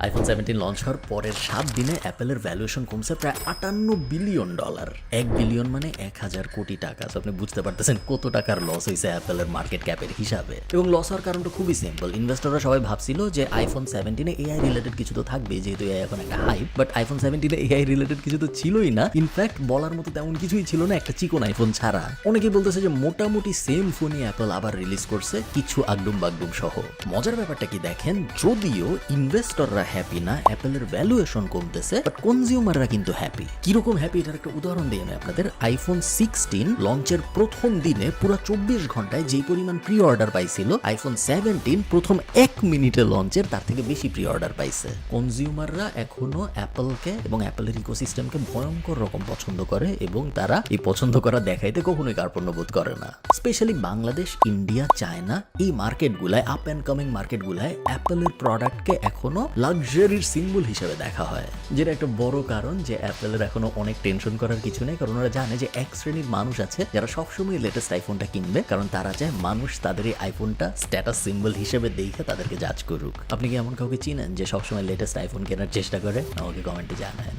IPhone 17 launch হওয়ার পরের 7 দিনে অ্যাপেলের ভ্যালুয়েশন কমছে প্রায় $58 বিলিয়ন। 1 বিলিয়ন মানে 1000 কোটি টাকা। তো আপনি বুঝতে পারতেছেন কত টাকার লস হয়েছে অ্যাপেলের মার্কেট ক্যাপের হিসাবে। এবং লস হওয়ার কারণটা খুবই সিম্পল। ইনভেস্টররা সবাই ভাবছিল যে আইফোন 17 এআই রিলেটেড কিছু তো থাকবেই, যেহেতু এআই এখন একটা hype. But iPhone 17 AI related কিছু তো ছিলই না। ইনফ্যাক্ট বলার মতো তেমন কিছুই ছিল না, একটা চিকন আইফোন ছাড়া। অনেকেই বলতেছে যে মোটামুটি সেম ফোনই অ্যাপল আবার রিলিজ করছে, কিছু আগডুম বাগডুম সহ। মজার ব্যাপারটা কি দেখেন, যদিও ইনভেস্টররা হ্যাপি না, অ্যাপেলের ভ্যালুয়েশন কমতেছে, বাট কনজিউমাররা কিন্তু হ্যাপি। কিরকম হ্যাপি এটার একটা উদাহরণ দিয়ে আমি আপনাদের। আইফোন 16 লঞ্চের প্রথম দিনে পুরো 24 ঘন্টায় যেই পরিমাণ প্রি অর্ডার পাইছিল, আইফোন 17 প্রথম 1 মিনিটে লঞ্চের তার থেকে বেশি প্রি অর্ডার পাইছে। কনজিউমাররা এখনো অ্যাপলকে এবং অ্যাপলের ইকোসিস্টেমকে ভয়ঙ্কর রকম পছন্দ করে, এবং তারা এই পছন্দ করা দেখাইতে কখনোই কার্পণ্য বোধ করে না। স্পেশালি বাংলাদেশ, ইন্ডিয়া, চায়না, এই মার্কেটগুলায়, আপ অ্যান্ড কামিং মার্কেটগুলায় অ্যাপলের প্রোডাক্টকে এখনো লাক্সারির সিম্বল হিসেবে দেখা হয়, যেটা একটা বড় কারণ যে অ্যাপলের এখনো অনেক টেনশন করার কিছু নেই। কারণ ওরা জানে যে এক শ্রেণীর মানুষ আছে যারা সবসময় লেটেস্ট আইফোনটা কিনবে, কারণ তারা চায় মানুষ তাদের এই আইফোনটা স্ট্যাটাস সিম্বল হিসেবে দেখে তাদেরকে জাজ করুক। আপনি কি এমন কাউকে চিনেন যে সবসময় লেটেস্ট আইফোন কেনার চেষ্টা করে? আমাকে কমেন্টে জানান।